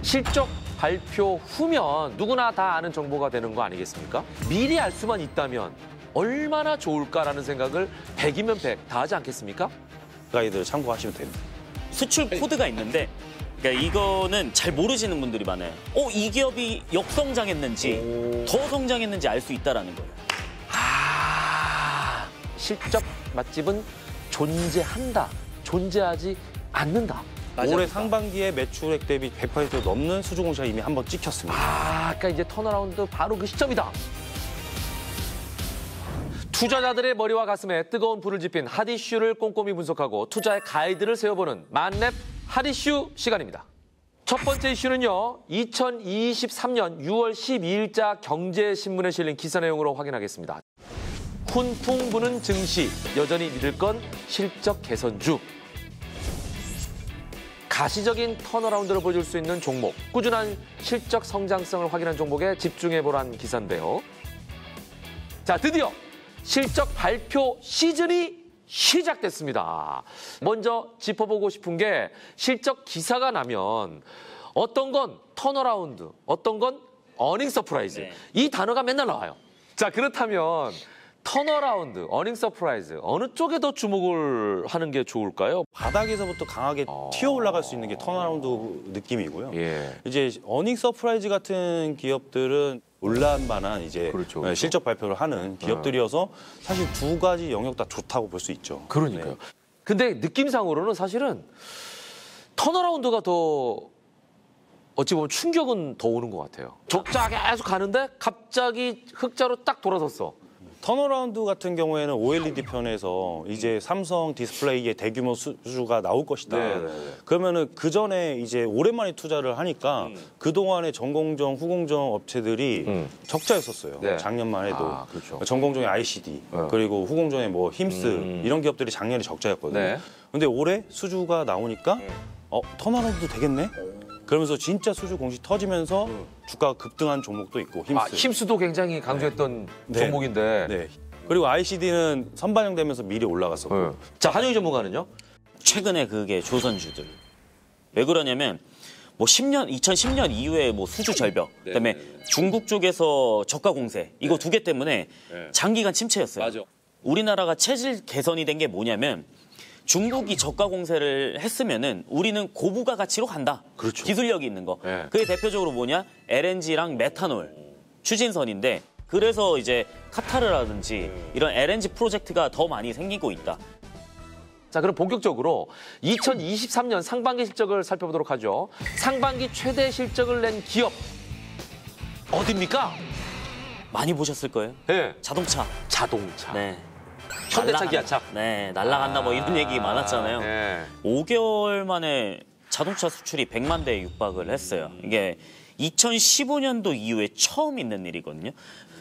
실적 발표 후면 누구나 다 아는 정보가 되는 거 아니겠습니까? 미리 알 수만 있다면 얼마나 좋을까라는 생각을 100이면 100 다 하지 않겠습니까? 가이드를 참고하시면 됩니다. 수출 코드가 있는데 그러니까 이거는 잘 모르시는 분들이 많아요. 이 기업이 역성장했는지 더 성장했는지 알 수 있다라는 거예요. 실적 맛집은 존재한다, 존재하지 않는다. 올해 상반기에 매출액 대비 100% 넘는 수주공시가 이미 한번 찍혔습니다. 그러니까 이제 턴어라운드 바로 그 시점이다. 투자자들의 머리와 가슴에 뜨거운 불을 지핀 핫이슈를 꼼꼼히 분석하고 투자의 가이드를 세워보는 만렙 핫이슈 시간입니다. 첫 번째 이슈는요, 2023년 6월 12일자 경제신문에 실린 기사 내용으로 확인하겠습니다. 훈풍 부는 증시, 여전히 믿을 건 실적 개선주. 가시적인 턴어라운드를 보여줄 수 있는 종목, 꾸준한 실적 성장성을 확인한 종목에 집중해보란 기사인데요. 자, 드디어 실적 발표 시즌이 시작됐습니다. 먼저 짚어보고 싶은 게 실적 기사가 나면 어떤 건 턴어라운드, 어떤 건 어닝 서프라이즈. 네. 이 단어가 맨날 나와요. 자, 그렇다면 턴어라운드, 어닝 서프라이즈 어느 쪽에 더 주목을 하는 게 좋을까요? 바닥에서부터 강하게 튀어 올라갈 수 있는 게 턴어라운드 느낌이고요. 예. 이제 어닝 서프라이즈 같은 기업들은 올라만한 이제 그렇죠. 실적 발표를 하는 기업들이어서 사실 두 가지 영역 다 좋다고 볼 수 있죠. 그러니까요. 네. 근데 느낌상으로는 사실은 턴어라운드가 더 어찌 보면 충격은 더 오는 것 같아요. 적자 계속 가는데 갑자기 흑자로 딱 돌아섰어. 턴어라운드 같은 경우에는 OLED 편에서 이제 삼성 디스플레이의 대규모 수주가 나올 것이다. 그러면은 그 전에 이제 오랜만에 투자를 하니까 그 동안의 전공정, 후공정 업체들이 적자였었어요. 네. 작년만 해도 그렇죠. 전공정의 ICD 그리고 후공정의 뭐 힘스 이런 기업들이 작년에 적자였거든요. 네. 근데 올해 수주가 나오니까 턴어라운드도 되겠네. 그러면서 진짜 수주 공시 터지면서 주가가 급등한 종목도 있고 힘스. 힘수도 굉장히 강조했던 네. 종목인데. 네. 그리고 ICD는 선반영되면서 미리 올라갔었고. 자, 한영희 전문가는요? 최근에 그게 조선주들. 왜 그러냐면 뭐 2010년 이후에 뭐 수주 절벽, 그다음에 중국 쪽에서 저가 공세 이거 두 개 때문에 장기간 침체였어요. 맞아. 우리나라가 체질 개선이 된 게 뭐냐면 중국이 저가 공세를 했으면은 우리는 고부가 가치로 간다. 그렇죠. 기술력이 있는 거. 네. 그게 대표적으로 뭐냐? LNG랑 메탄올 추진선인데 그래서 이제 카타르라든지 이런 LNG 프로젝트가 더 많이 생기고 있다. 자, 그럼 본격적으로 2023년 상반기 실적을 살펴보도록 하죠. 상반기 최대 실적을 낸 기업 어디입니까? 많이 보셨을 거예요. 네. 자동차. 자동차. 네. 현대차, 기아차. 네, 날라간다 뭐 이런 얘기 많았잖아요. 네. 5개월 만에 자동차 수출이 100만 대에 육박을 했어요. 이게 2015년도 이후에 처음 있는 일이거든요.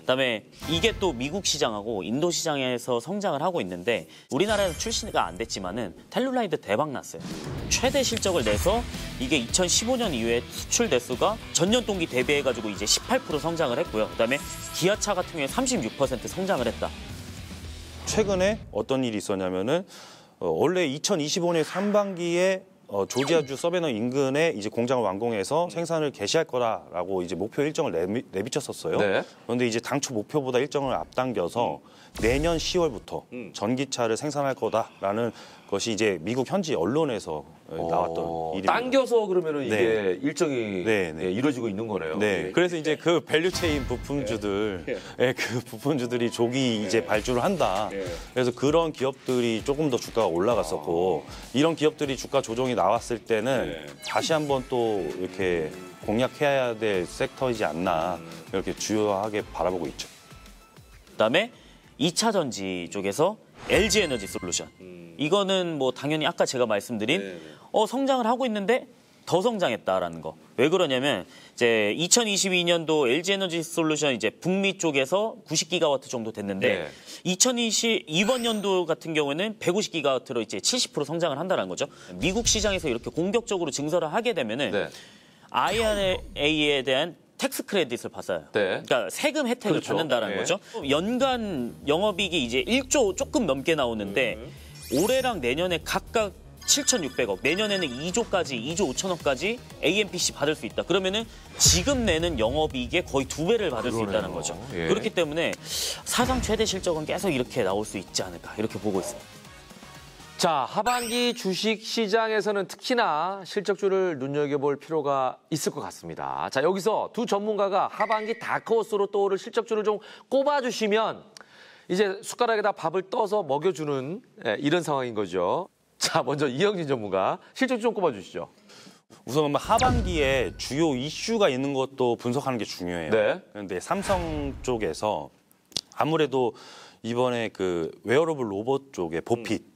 그다음에 이게 또 미국 시장하고 인도 시장에서 성장을 하고 있는데 우리나라에서 출시가 안 됐지만은 텔룰라이드 대박 났어요. 최대 실적을 내서 이게 2015년 이후에 수출 대수가 전년 동기 대비해가지고 이제 18% 성장을 했고요. 그다음에 기아차 같은 경우에 36% 성장을 했다. 최근에 어떤 일이 있었냐면은 원래 2025년 상반기에 조지아주 서베너 인근에 이제 공장을 완공해서 생산을 개시할 거라라고 이제 목표 일정을 내비쳤었어요. 네. 그런데 이제 당초 목표보다 일정을 앞당겨서 내년 10월부터 전기차를 생산할 거다라는 것이 이제 미국 현지 언론에서 나왔던 일입니다. 당겨서 그러면은 이게 네. 일정이 네, 네. 이루어지고 있는 거네요. 네, 그래서 이제 그 밸류체인 부품주들, 그 부품주들이 조기 이제 발주를 한다. 그래서 그런 기업들이 조금 더 주가가 올라갔었고 이런 기업들이 주가 조정이 나왔을 때는 다시 한번 또 이렇게 공략해야 될 섹터이지 않나 이렇게 주요하게 바라보고 있죠. 그다음에 2차 전지 쪽에서 LG 에너지 솔루션. 이거는 뭐 당연히 아까 제가 말씀드린 성장을 하고 있는데 더 성장했다라는 거. 왜 그러냐면 이제 2022년도 LG 에너지 솔루션 이제 북미 쪽에서 90기가와트 정도 됐는데 2022번 연도 같은 경우에는 150기가와트로 이제 70% 성장을 한다는 거죠. 미국 시장에서 이렇게 공격적으로 증설을 하게 되면은 IRA에 대한 텍스 크레딧을 받아요. 그러니까 세금 혜택을 받는다는 거죠. 연간 영업이익이 이제 1조 조금 넘게 나오는데 올해랑 내년에 각각 7,600억, 내년에는 2조까지, 2조 5천억까지 AMPC 받을 수 있다. 그러면은 지금 내는 영업이익의 거의 2배를 받을 수 있다는 거죠. 예. 그렇기 때문에 사상 최대 실적은 계속 이렇게 나올 수 있지 않을까 이렇게 보고 있습니다. 자, 하반기 주식 시장에서는 특히나 실적주를 눈여겨볼 필요가 있을 것 같습니다. 자, 여기서 두 전문가가 하반기 다크호스로 떠오를 실적주를 좀 꼽아주시면 이제 숟가락에다 밥을 떠서 먹여주는 이런 상황인 거죠. 자, 먼저 이영진 전문가 실적주 좀 꼽아주시죠. 우선 하반기에 주요 이슈가 있는 것도 분석하는 게 중요해요. 네. 그런데 삼성 쪽에서 아무래도 이번에 그 웨어러블 로봇 쪽에 보핏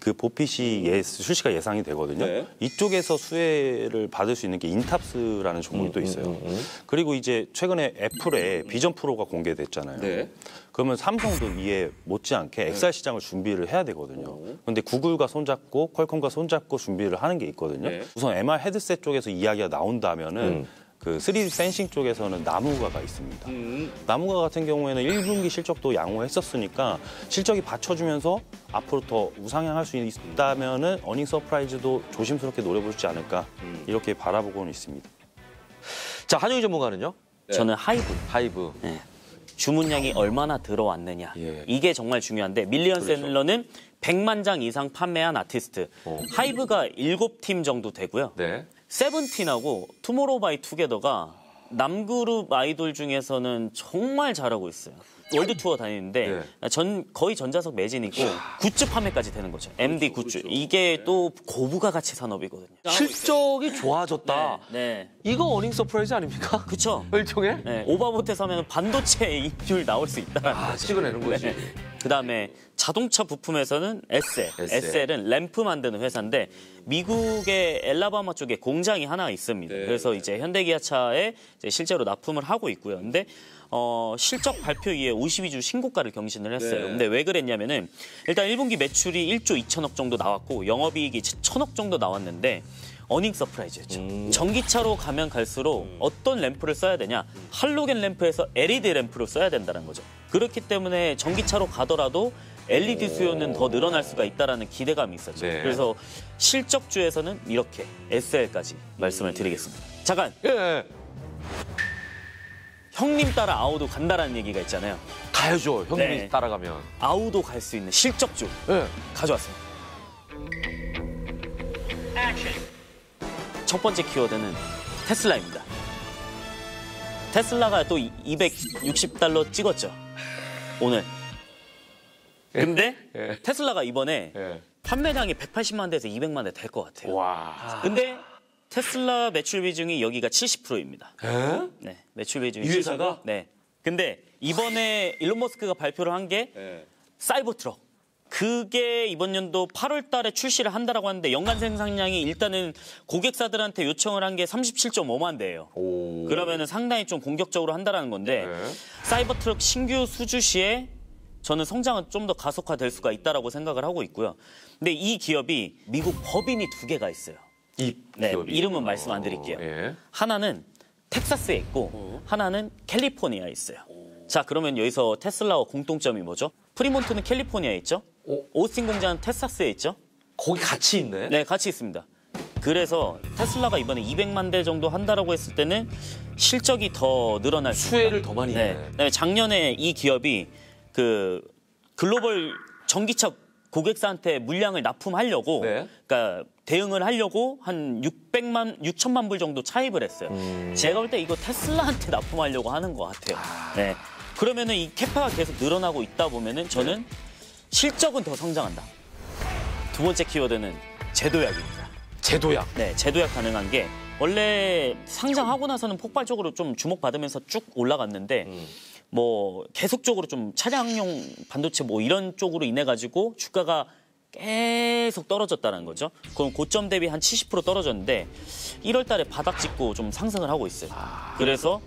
그 보핏이 출시가 예상이 되거든요. 네. 이쪽에서 수혜를 받을 수 있는 게 인탑스라는 종목이 또 있어요. 그리고 이제 최근에 애플의 비전 프로가 공개됐잖아요. 네. 그러면 삼성도 이에 못지않게 XR 시장을 준비를 해야 되거든요. 그런데 구글과 손잡고 퀄컴과 손잡고 준비를 하는 게 있거든요. 네. 우선 MR 헤드셋 쪽에서 이야기가 나온다면은 그 3D 센싱 쪽에서는 나무가가 있습니다. 나무가 같은 경우에는 1분기 실적도 양호했었으니까 실적이 받쳐주면서 앞으로 더 우상향할 수 있다면은 어닝 서프라이즈도 조심스럽게 노려보지 않을까 이렇게 바라보고는 있습니다. 자, 한용희 전문가는요? 저는 하이브. 하이브. 네. 주문량이 얼마나 들어왔느냐. 예. 이게 정말 중요한데 밀리언 셀러는 100만 장 이상 판매한 아티스트. 하이브가 7팀 정도 되고요. 네. 세븐틴하고 투모로우 바이 투게더가 남그룹 아이돌 중에서는 정말 잘하고 있어요. 월드 투어 다니는데 거의 전자석 매진이고 굿즈 판매까지 되는 거죠. MD 굿즈. 이게 또 고부가 가치 산업이거든요. 실적이 좋아졌다. 네. 이거 어닝 서프라이즈 아닙니까? 그쵸. 일종의? 네. 오버보트에서 하면 반도체 이익률 나올 수 있다. 아, 찍어내는 거지. 그다음에 자동차 부품에서는 에셀. 에셀은 램프 만드는 회사인데 미국의 엘라바마 쪽에 공장이 하나 있습니다. 그래서 이제 현대기아차에 이제 실제로 납품을 하고 있고요. 근데 실적 발표 이후에 52주 신고가를 경신을 했어요. 근데 왜 그랬냐면은 일단 1분기 매출이 1조 2천억 정도 나왔고 영업이익이 1,000억 정도 나왔는데 어닝 서프라이즈였죠. 전기차로 가면 갈수록 어떤 램프를 써야 되냐? 할로겐 램프에서 LED 램프를 써야 된다는 거죠. 그렇기 때문에 전기차로 가더라도 LED 수요는 더 늘어날 수가 있다는 기대감이 있었죠. 네. 그래서 실적주에서는 이렇게 SL까지 말씀을 드리겠습니다. 잠깐! 예. 형님 따라 아우도 간다라는 얘기가 있잖아요. 가야죠. 형님이 네. 따라가면. 아우도 갈 수 있는 실적주 예. 가져왔습니다. 첫 번째 키워드는 테슬라입니다. 테슬라가 또 260달러 찍었죠. 오늘. 근데 예. 테슬라가 이번에 예. 판매량이 180만 대에서 200만 대 될 것 같아요. 와. 근데 테슬라 매출 비중이 여기가 70%입니다. 예? 네, 매출 비중이 이 회사가? 70%. 네. 근데 이번에 일론 머스크가 발표를 한 게 사이버 트럭. 그게 이번 연도 8월 달에 출시를 한다라고 하는데 연간 생산량이 일단은 고객사들한테 요청을 한 게 37.5만 대예요. 오. 그러면은 상당히 좀 공격적으로 한다라는 건데 사이버 트럭 신규 수주 시에 저는 성장은 좀 더 가속화될 수가 있다라고 생각을 하고 있고요. 근데 이 기업이 미국 법인이 2개가 있어요. 이 네, 기업이. 이름은 말씀 안 드릴게요. 예. 하나는 텍사스에 있고 하나는 캘리포니아에 있어요. 자, 그러면 여기서 테슬라와 공통점이 뭐죠? 프리몬트는 캘리포니아에 있죠? 오스틴 공장은 텍사스에 있죠? 거기 같이 있네. 네, 같이 있습니다. 그래서 테슬라가 이번에 200만 대 정도 한다라고 했을 때는 실적이 더 늘어날 수 있다. 수혜를 더 많이 네. 해. 그다음에 작년에 이 기업이 그 글로벌 전기차 고객사한테 물량을 납품하려고 네. 그러니까 대응을 하려고 한 6천만 불 정도 차입을 했어요. 제가 볼 때 이거 테슬라한테 납품하려고 하는 것 같아요. 네. 그러면은 이 캐파가 계속 늘어나고 있다 보면은 저는 실적은 더 성장한다. 두 번째 키워드는 제도약입니다. 제도약. 네, 제도약 가능한 게 원래 상장하고 나서는 폭발적으로 좀 주목받으면서 쭉 올라갔는데 뭐 계속적으로 좀 차량용 반도체 뭐 이런 쪽으로 인해 가지고 주가가 계속 떨어졌다는 거죠. 그럼 고점 대비 한 70% 떨어졌는데 1월 달에 바닥 찍고 좀 상승을 하고 있어요. 그래서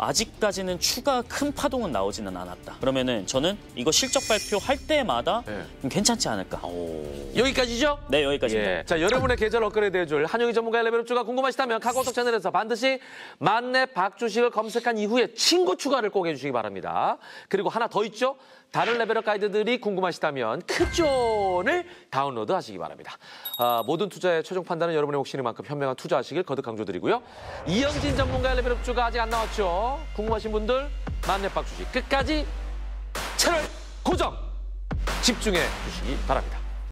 아직까지는 추가 큰 파동은 나오지는 않았다. 그러면은 저는 이거 실적 발표할 때마다 좀 괜찮지 않을까. 여기까지죠? 네, 여기까지입니다. 예. 자, 여러분의 계절 업그레이드 해줄 한용희 전문가의 레벨업주가 궁금하시다면 카카오톡 채널에서 반드시 만렙 박주식을 검색한 이후에 친구 추가를 꼭 해주시기 바랍니다. 그리고 하나 더 있죠? 다른 레벨업 가이드들이 궁금하시다면 크존을 다운로드 하시기 바랍니다. 모든 투자의 최종 판단은 여러분의 몫이니만큼 현명한 투자하시길 거듭 강조드리고요. 이영진 전문가의 레벨업주가 아직 안 나왔죠? 궁금하신 분들 만렙박 주식 끝까지 채널 고정 집중해 주시기 바랍니다.